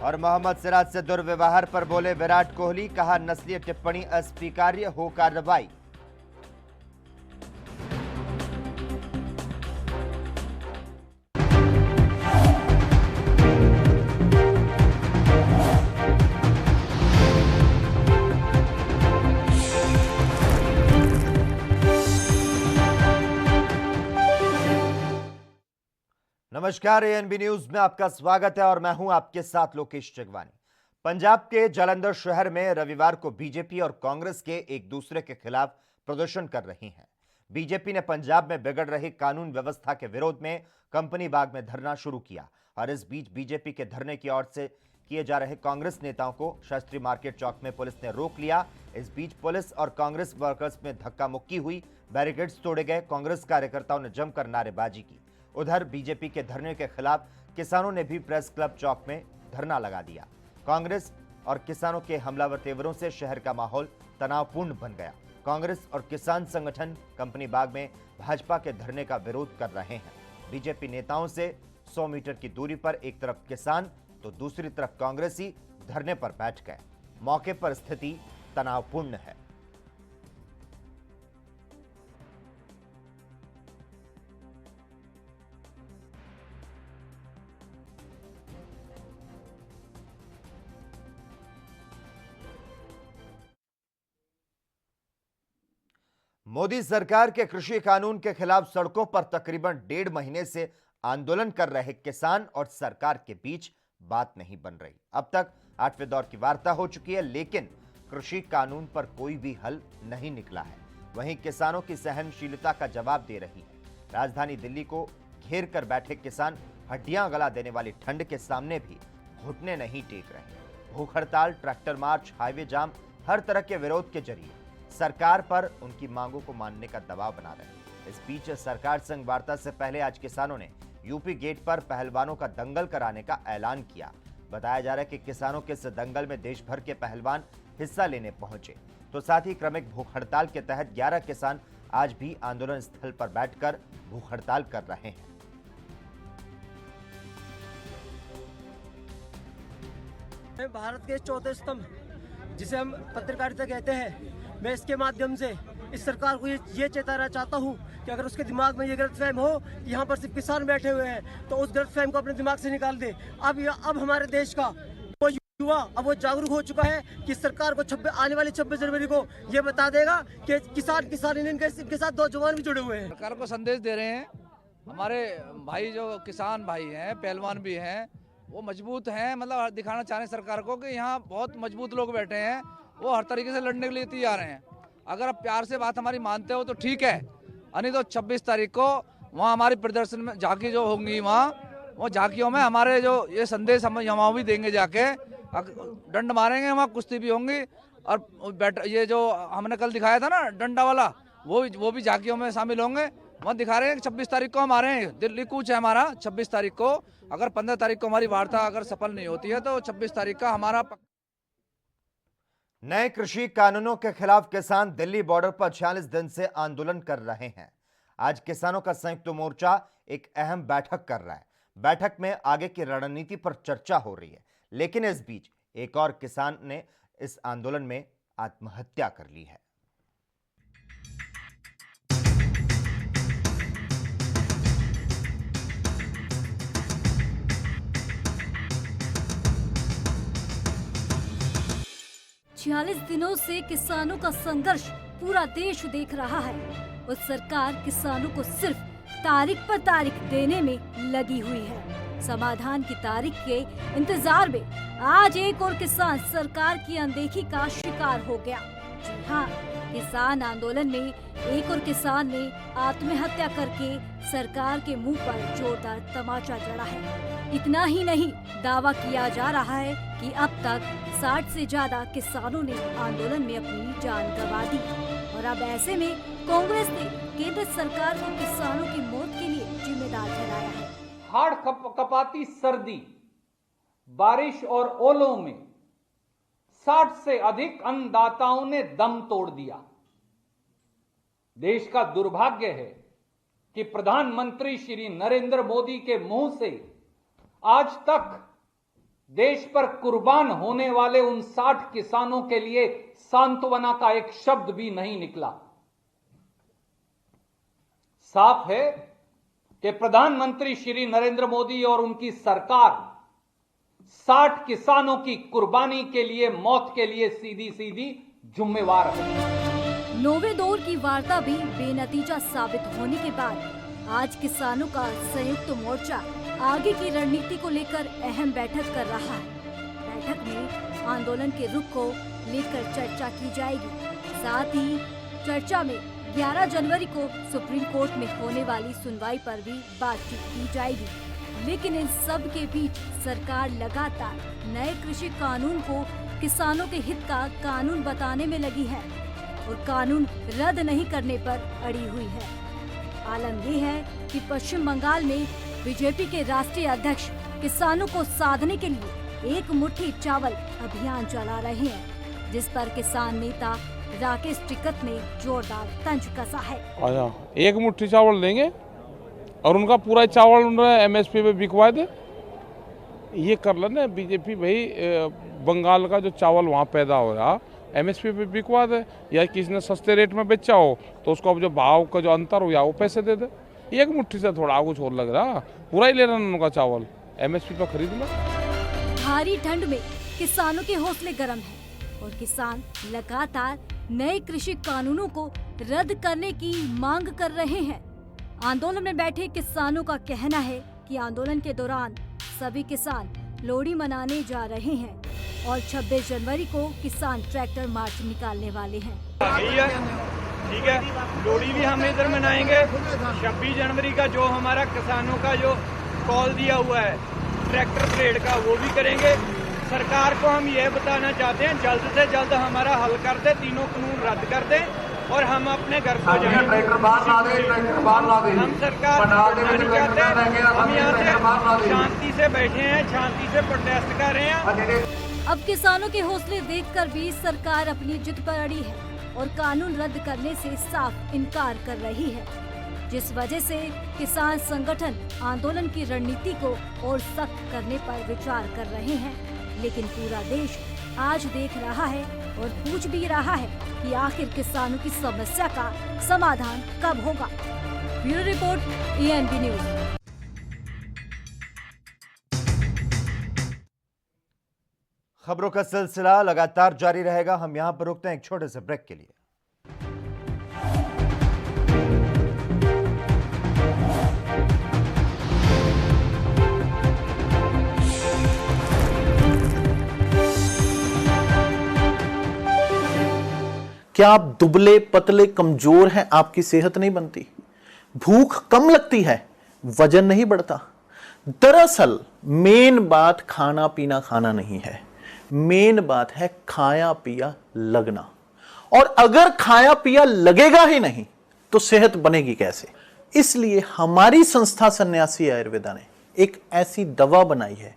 और मोहम्मद सिराज से दुर्व्यवहार पर बोले विराट कोहली, कहा नस्लीय टिप्पणी अस्वीकार्य, हो कार्रवाई। नमस्कार, एएनबी न्यूज में आपका स्वागत है और मैं हूं आपके साथ लोकेश जगवानी। पंजाब के जालंधर शहर में रविवार को बीजेपी और कांग्रेस के एक दूसरे के खिलाफ प्रदर्शन कर रही हैं। बीजेपी ने पंजाब में बिगड़ रही कानून व्यवस्था के विरोध में कंपनी बाग में धरना शुरू किया और इस बीच बीजेपी के धरने की ओर से किए जा रहे कांग्रेस नेताओं को शास्त्री मार्केट चौक में पुलिस ने रोक लिया। इस बीच पुलिस और कांग्रेस वर्कर्स में धक्का मुक्की हुई, बैरिकेड्स तोड़े गए, कांग्रेस कार्यकर्ताओं ने जमकर नारेबाजी की। उधर बीजेपी के धरने के खिलाफ किसानों ने भी प्रेस क्लब चौक में धरना लगा दिया। कांग्रेस और किसानों के हमलावर तेवरों से शहर का माहौल तनावपूर्ण बन गया। कांग्रेस और किसान संगठन कंपनी बाग में भाजपा के धरने का विरोध कर रहे हैं। बीजेपी नेताओं से 100 मीटर की दूरी पर एक तरफ किसान तो दूसरी तरफ कांग्रेसी धरने पर बैठ गए। मौके पर स्थिति तनावपूर्ण है। मोदी सरकार के कृषि कानून के खिलाफ सड़कों पर तकरीबन 1.5 महीने से आंदोलन कर रहे किसान और सरकार के बीच बात नहीं बन रही। अब तक 8वें दौर की वार्ता हो चुकी है, लेकिन कृषि कानून पर कोई भी हल नहीं निकला है। वहीं किसानों की सहनशीलता का जवाब दे रही है। राजधानी दिल्ली को घेर कर बैठे किसान हड्डियां गला देने वाली ठंड के सामने भी घुटने नहीं टेक रहे। भूख हड़ताल, ट्रैक्टर मार्च, हाईवे जाम, हर तरह के विरोध के जरिए सरकार पर उनकी मांगों को मानने का दबाव बना रहे हैं। इस बीच सरकार संग वार्ता से पहले आज किसानों ने यूपी गेट पर पहलवानों का दंगल कराने का ऐलान किया। बताया जा रहा है कि किसानों के इस दंगल में देश भर के पहलवान हिस्सा लेने पहुंचे। तो साथ ही क्रमिक भूख हड़ताल के तहत 11 किसान आज भी आंदोलन स्थल पर बैठकर भूख हड़ताल कर रहे हैं। भारत के चौथे स्तंभ जिसे हम पत्रकारिता कहते हैं, मैं इसके माध्यम से इस सरकार को ये चेताना चाहता हूं कि अगर उसके दिमाग में ये गलतफहम हो कि यहाँ पर सिर्फ किसान बैठे हुए हैं, तो उस गलतफहम को अपने दिमाग से निकाल दे। अब हमारे देश का वो युवा अब वो जागरूक हो चुका है कि सरकार को आने वाली 26 जनवरी को ये बता देगा कि किसान यूनियन के साथ 2 जवान भी जुड़े हुए हैं। सरकार को संदेश दे रहे हैं। हमारे भाई जो किसान भाई हैं, पहलवान भी हैं, वो मजबूत हैं। मतलब दिखाना चाह रहे हैं सरकार को कि यहाँ बहुत मजबूत लोग बैठे हैं, वो हर तरीके से लड़ने के लिए तैयार हैं। अगर आप प्यार से बात हमारी मानते हो तो ठीक है, नहीं तो 26 तारीख को वहाँ हमारी प्रदर्शन में झांकी जो होंगी, वहाँ वो झांकियों में हमारे जो ये संदेश हम यहाँ भी देंगे, जाके डंड मारेंगे, वहाँ कुश्ती भी होंगी। और ये जो हमने कल दिखाया था ना डंडा वाला, वो भी झांकियों में शामिल होंगे। वहाँ दिखा रहे हैं कि 26 तारीख को हम आ रहे हैं। दिल्ली कूच है हमारा 26 तारीख को। अगर 15 तारीख को हमारी वार्ता अगर सफल नहीं होती है तो 26 तारीख का हमारा नए कृषि कानूनों के खिलाफ किसान दिल्ली बॉर्डर पर 46 दिन से आंदोलन कर रहे हैं। आज किसानों का संयुक्त मोर्चा एक अहम बैठक कर रहा है। बैठक में आगे की रणनीति पर चर्चा हो रही है, लेकिन इस बीच एक और किसान ने इस आंदोलन में आत्महत्या कर ली है। छियालीस दिनों से किसानों का संघर्ष पूरा देश देख रहा है और सरकार किसानों को सिर्फ तारीख पर तारीख देने में लगी हुई है। समाधान की तारीख के इंतजार में आज एक और किसान सरकार की अनदेखी का शिकार हो गया। जी हाँ, किसान आंदोलन में एक और किसान ने आत्महत्या करके सरकार के मुंह पर जोरदार तमाचा जड़ा है। इतना ही नहीं, दावा किया जा रहा है कि अब तक 60 से ज्यादा किसानों ने आंदोलन में अपनी जान गंवा दी और अब ऐसे में कांग्रेस ने केंद्र सरकार को किसानों की मौत के लिए जिम्मेदार ठहराया है। हाड़ कपाती सर्दी, बारिश और ओलों में 60 से अधिक अन्नदाताओं ने दम तोड़ दिया। देश का दुर्भाग्य है कि प्रधानमंत्री श्री नरेंद्र मोदी के मुंह से आज तक देश पर कुर्बान होने वाले उन 60 किसानों के लिए सांत्वना का एक शब्द भी नहीं निकला। साफ है कि प्रधानमंत्री श्री नरेंद्र मोदी और उनकी सरकार 60 किसानों की कुर्बानी के लिए, मौत के लिए सीधी सीधी जिम्मेवार है। नौवें दौर की वार्ता भी बेनतीजा साबित होने के बाद आज किसानों का संयुक्त मोर्चा आगे की रणनीति को लेकर अहम बैठक कर रहा है। बैठक में आंदोलन के रुख को लेकर चर्चा की जाएगी। साथ ही चर्चा में 11 जनवरी को सुप्रीम कोर्ट में होने वाली सुनवाई पर भी बातचीत की जाएगी। लेकिन इन सब के बीच सरकार लगातार नए कृषि कानून को किसानों के हित का कानून बताने में लगी है और कानून रद्द नहीं करने पर अड़ी हुई है। आलम यह है कि पश्चिम बंगाल में बीजेपी के राष्ट्रीय अध्यक्ष किसानों को साधने के लिए एक मुट्ठी चावल अभियान चला रहे हैं, जिस पर किसान नेता राकेश टिकैत ने जोरदार तंज कसा है। एक मुट्ठी चावल देंगे और उनका पूरा चावल उन्होंने एमएसपी पे बिकवा दे। ये कर लेना बीजेपी भाई, बंगाल का जो चावल वहाँ पैदा हो रहा एमएसपी पे बिकवा दे, या किसी ने सस्ते रेट में बेचा हो तो उसको अब जो भाव का जो अंतर हो या वो पैसे दे दे। एक मुट्ठी से थोड़ा कुछ और लग रहा, पूरा ही लेना उनका चावल एमएसपी पे खरीद लो। भारी ठंड में किसानों के हौसले गर्म हैं और किसान लगातार नए कृषि कानूनों को रद्द करने की मांग कर रहे हैं। आंदोलन में बैठे किसानों का कहना है कि आंदोलन के दौरान सभी किसान लोहड़ी मनाने जा रहे हैं और 26 जनवरी को किसान ट्रैक्टर मार्च निकालने वाले हैं। ठीक है, लोहड़ी भी हम इधर मनाएंगे। 26 जनवरी का जो हमारा किसानों का जो कॉल दिया हुआ है ट्रैक्टर परेड का, वो भी करेंगे। सरकार को हम ये बताना चाहते हैं जल्द से जल्द हमारा हल कर दे, तीनों कानून रद्द कर दे और हम अपने घर को जाएं। हम सरकार नहीं चाहते, हम यहाँ से शांति से बैठे हैं, शांति से प्रोटेस्ट कर रहे हैं। अब किसानों के हौसले देखकर भी सरकार अपनी जिद पर अड़ी है और कानून रद्द करने से साफ इनकार कर रही है, जिस वजह से किसान संगठन आंदोलन की रणनीति को और सख्त करने पर विचार कर रहे हैं। लेकिन पूरा देश आज देख रहा है और पूछ भी रहा है कि आखिर किसानों की समस्या का समाधान कब होगा। Bureau report, ANB news. खबरों का सिलसिला लगातार जारी रहेगा। हम यहां पर रुकते हैं एक छोटे से ब्रेक के लिए। क्या आप दुबले पतले कमजोर हैं? आपकी सेहत नहीं बनती, भूख कम लगती है, वजन नहीं बढ़ता। दरअसल मेन बात खाना पीना खाना नहीं है, मेन बात है खाया पिया लगना। और अगर खाया पिया लगेगा ही नहीं तो सेहत बनेगी कैसे? इसलिए हमारी संस्था सन्यासी आयुर्वेदा ने एक ऐसी दवा बनाई है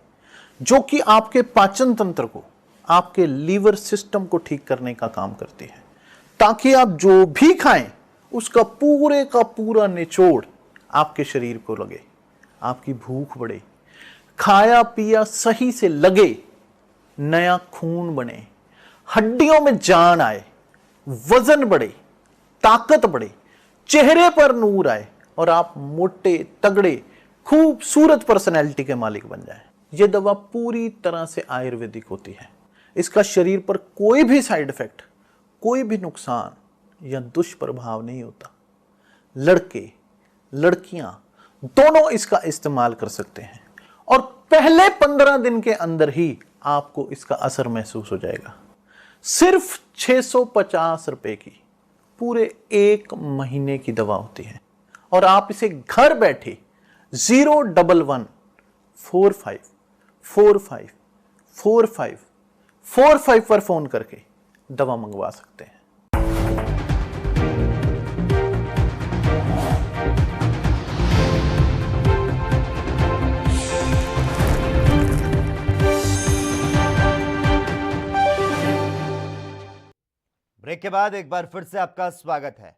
जो कि आपके पाचन तंत्र को, आपके लीवर सिस्टम को ठीक करने का काम करती है, ताकि आप जो भी खाएं उसका पूरे का पूरा निचोड़ आपके शरीर को लगे, आपकी भूख बढ़े, खाया पिया सही से लगे, नया खून बने, हड्डियों में जान आए, वजन बढ़े, ताकत बढ़े, चेहरे पर नूर आए और आप मोटे तगड़े खूबसूरत पर्सनैलिटी के मालिक बन जाएं। यह दवा पूरी तरह से आयुर्वेदिक होती है। इसका शरीर पर कोई भी साइड इफेक्ट, कोई भी नुकसान या दुष्प्रभाव नहीं होता। लड़के लड़कियां दोनों इसका इस्तेमाल कर सकते हैं और पहले 15 दिन के अंदर ही आपको इसका असर महसूस हो जाएगा। सिर्फ 650 रुपए की पूरे 1 महीने की दवा होती है और आप इसे घर बैठे 01145454545 पर फोन करके दवा मंगवा सकते हैं। ब्रेक के बाद एक बार फिर से आपका स्वागत है।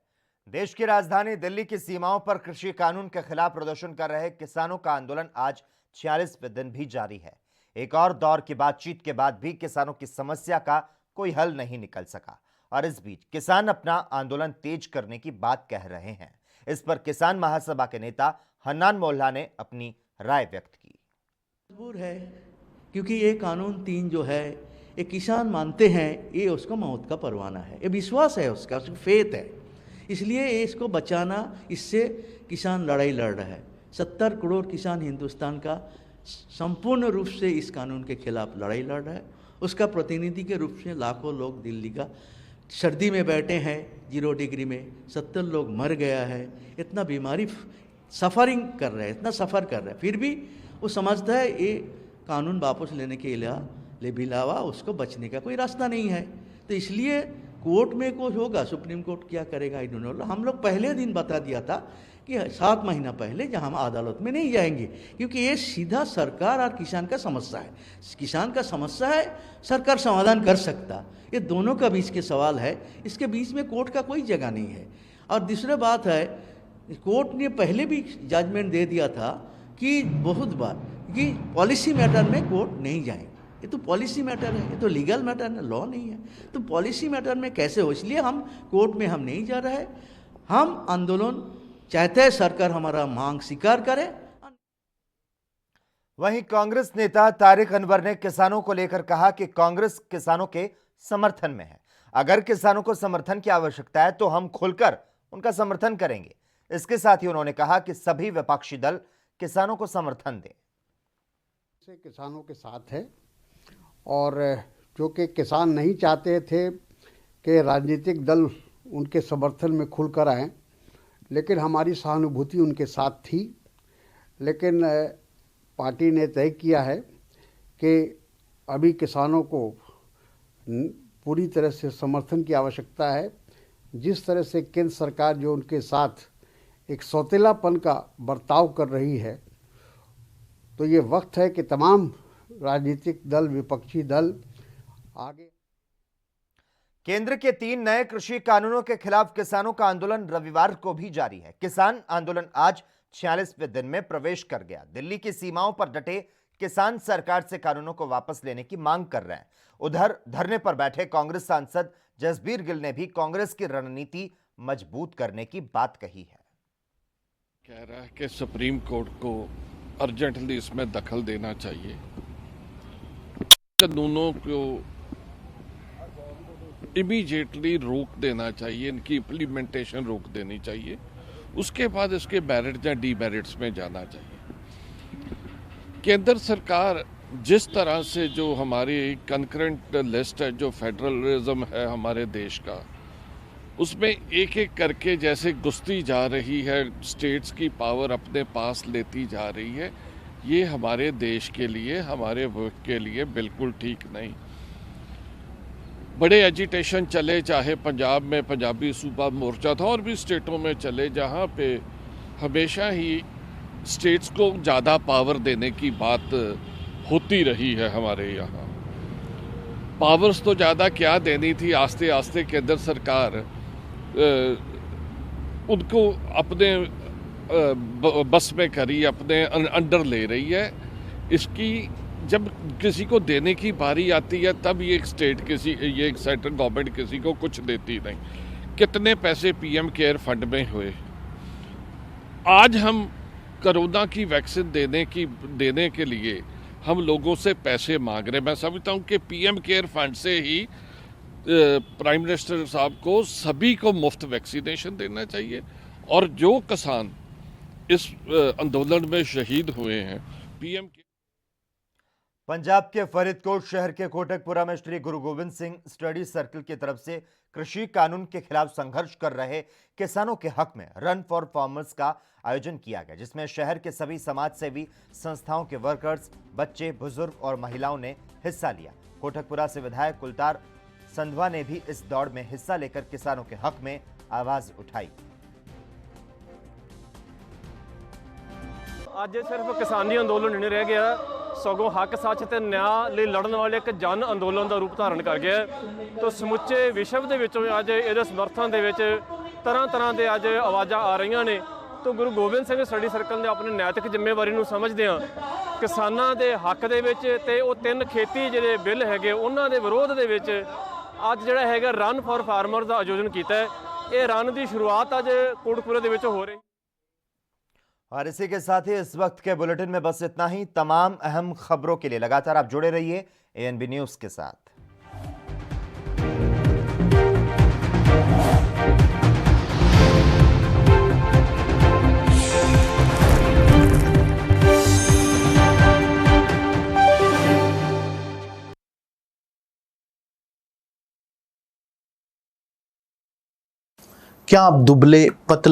देश की राजधानी दिल्ली की सीमाओं पर कृषि कानून के खिलाफ प्रदर्शन कर रहे किसानों का आंदोलन आज 46वें दिन भी जारी है। एक और दौर की बातचीत के बाद भी किसानों की समस्या का कोई हल नहीं निकल सका और इस बीच किसान अपना आंदोलन तेज करने की बात कह रहे हैं। इस पर किसान महासभा के नेता हन्नान मोल्ला ने अपनी राय व्यक्त की। मजबूर है क्योंकि ये कानून 3 जो है ये किसान मानते हैं ये उसका मौत का परवाना है, ये विश्वास है उसका फेथ है, इसलिए ये इसको बचाना, इससे किसान लड़ाई लड़ रहा है। 70 करोड़ किसान हिंदुस्तान का संपूर्ण रूप से इस कानून के खिलाफ लड़ाई लड़ रहा है। उसका प्रतिनिधि के रूप में लाखों लोग दिल्ली का सर्दी में बैठे हैं 0 डिग्री में, 70 लोग मर गया है, इतना बीमारी सफरिंग कर रहा है, इतना सफ़र कर रहा है, फिर भी वो समझता है ये कानून वापस लेने के अलावा उसको बचने का कोई रास्ता नहीं है। तो इसलिए कोर्ट में कुछ होगा, सुप्रीम कोर्ट क्या करेगा आई डोंट नो। हम लोग पहले दिन बता दिया था कि 7 महीना पहले जहां हम अदालत में नहीं जाएंगे, क्योंकि ये सीधा सरकार और किसान का समस्या है। किसान का समस्या है, सरकार समाधान कर सकता, ये दोनों का बीच के सवाल है, इसके बीच में कोर्ट का कोई जगह नहीं है। और दूसरी बात है, कोर्ट ने पहले भी जजमेंट दे दिया था कि बहुत बार कि पॉलिसी मैटर में कोर्ट नहीं जाएंगे। ये तो पॉलिसी मैटर है, ये तो लीगल मैटर है, लॉ नहीं है। तो पॉलिसी मैटर में कैसे हो, इसलिए हम कोर्ट में हम नहीं जा रहे हैं। हम आंदोलन चाहते हैं, सरकार हमारा मांग स्वीकार करे। वहीं कांग्रेस नेता तारिक अनवर ने किसानों को लेकर कहा कि कांग्रेस किसानों के समर्थन में है। अगर किसानों को समर्थन की आवश्यकता है तो हम खुलकर उनका समर्थन करेंगे। इसके साथ ही उन्होंने कहा कि सभी विपक्षी दल किसानों को समर्थन दें। किसानों के साथ है और जो कि किसान नहीं चाहते थे कि राजनीतिक दल उनके समर्थन में खुलकर आएं, लेकिन हमारी सहानुभूति उनके साथ थी। लेकिन पार्टी ने तय किया है कि अभी किसानों को पूरी तरह से समर्थन की आवश्यकता है। जिस तरह से केंद्र सरकार जो उनके साथ एक सौतेलापन का बर्ताव कर रही है, तो ये वक्त है कि तमाम राजनीतिक दल, विपक्षी दल आगे। केंद्र के 3 नए कृषि कानूनों के खिलाफ किसानों का आंदोलन रविवार को भी जारी है। किसान आंदोलन आज 46वें दिन में प्रवेश कर गया। दिल्ली की सीमाओं पर डटे किसान सरकार से कानूनों को वापस लेने की मांग कर रहे हैं। उधर धरने पर बैठे कांग्रेस सांसद जसबीर गिल ने भी कांग्रेस की रणनीति मजबूत करने की बात कही है। कह रहा है कि सुप्रीम कोर्ट को अर्जेंटली इसमें दखल देना चाहिए, कानूनों को इमीडिएटली रोक देना चाहिए, इनकी इम्प्लीमेंटेशन रोक देनी चाहिए, उसके बाद इसके मेरिट्स या डीमेरिट्स में जाना चाहिए। केंद्र सरकार जिस तरह से जो हमारी कंकरेंट लिस्ट है, जो फेडरलिज्म है हमारे देश का, उसमें एक एक करके जैसे घुसती जा रही है, स्टेट्स की पावर अपने पास लेती जा रही है, ये हमारे देश के लिए, हमारे वर्क के लिए बिल्कुल ठीक नहीं। बड़े एजिटेशन चले, चाहे पंजाब में पंजाबी सूबा मोर्चा था और भी स्टेटों में चले, जहाँ पे हमेशा ही स्टेट्स को ज़्यादा पावर देने की बात होती रही है। हमारे यहाँ पावर्स तो ज़्यादा क्या देनी थी, आस्ते आस्ते केंद्र सरकार उनको अपने बस में करी, अपने अंडर ले रही है। इसकी जब किसी को देने की बारी आती है तब ये एक सेंट्रल गवर्नमेंट किसी को कुछ देती नहीं। कितने पैसे पीएम केयर फंड में हुए। आज हम कोरोना की वैक्सीन देने के लिए हम लोगों से पैसे मांग रहे हैं। मैं समझता हूँ कि पीएम केयर फंड से ही प्राइम मिनिस्टर साहब को सभी को मुफ्त वैक्सीनेशन देना चाहिए। और जो किसान इस आंदोलन में शहीद हुए हैं, पीएम के पंजाब के फरीदकोट शहर के कोटकपुरा में श्री गुरु गोविंद सिंह स्टडी सर्कल की तरफ से कृषि कानून के खिलाफ संघर्ष कर रहे किसानों के हक में रन फॉर फार्मर्स का आयोजन किया गया, जिसमें शहर के सभी समाज सेवी संस्थाओं के वर्कर्स, बच्चे, बुजुर्ग और महिलाओं ने हिस्सा लिया। कोटकपुरा से विधायक कुलतार संधवा ने भी इस दौड़ में हिस्सा लेकर किसानों के हक में आवाज उठाई। ਅੱਜ ਸਿਰਫ ਕਿਸਾਨੀ ਅੰਦੋਲਨ ਨਹੀਂ ਰਹਿ ਗਿਆ, ਸਗੋਂ ਹੱਕ ਸੱਚ ਤੇ ਨਿਆਂ ਲਈ ਲੜਨ ਵਾਲੇ ਇੱਕ ਜਨ ਅੰਦੋਲਨ ਦਾ ਰੂਪ ਧਾਰਨ ਕਰ ਗਿਆ। ਤਾਂ ਸਮੁੱਚੇ ਵਿਸ਼ਵ ਦੇ ਵਿੱਚੋਂ ਅੱਜ ਇਹਦੇ ਸਮਰਥਨ ਦੇ ਵਿੱਚ ਤਰ੍ਹਾਂ ਦੇ ਅੱਜ ਆਵਾਜ਼ਾਂ ਆ ਰਹੀਆਂ ਨੇ। ਤਾਂ ਗੁਰੂ ਗੋਬਿੰਦ ਸਿੰਘ ਸਟੱਡੀ ਸਰਕਲ ਨੇ ਆਪਣੀ ਨੈਤਿਕ ਜ਼ਿੰਮੇਵਾਰੀ ਨੂੰ ਸਮਝਦੇ ਆ ਕਿਸਾਨਾਂ ਦੇ ਹੱਕ ਦੇ ਵਿੱਚ ਤੇ ਉਹ 3 ਖੇਤੀ ਜਿਹੜੇ ਬਿੱਲ ਹੈਗੇ ਉਹਨਾਂ ਦੇ ਵਿਰੋਧ ਦੇ ਵਿੱਚ ਅੱਜ ਜਿਹੜਾ ਹੈਗਾ ਰਨ ਫॉर ਫਾਰਮਰ ਦਾ ਆਯੋਜਨ ਕੀਤਾ ਹੈ। ਇਹ ਰਨ ਦੀ ਸ਼ੁਰੂਆਤ ਅੱਜ ਕੋਟਕਪੂਰੇ ਦੇ ਵਿੱਚ ਹੋ ਰਹੀ। और इसी के साथ ही इस वक्त के बुलेटिन में बस इतना ही। तमाम अहम खबरों के लिए लगातार आप जुड़े रहिए ANB न्यूज के साथ। क्या आप दुबले पतले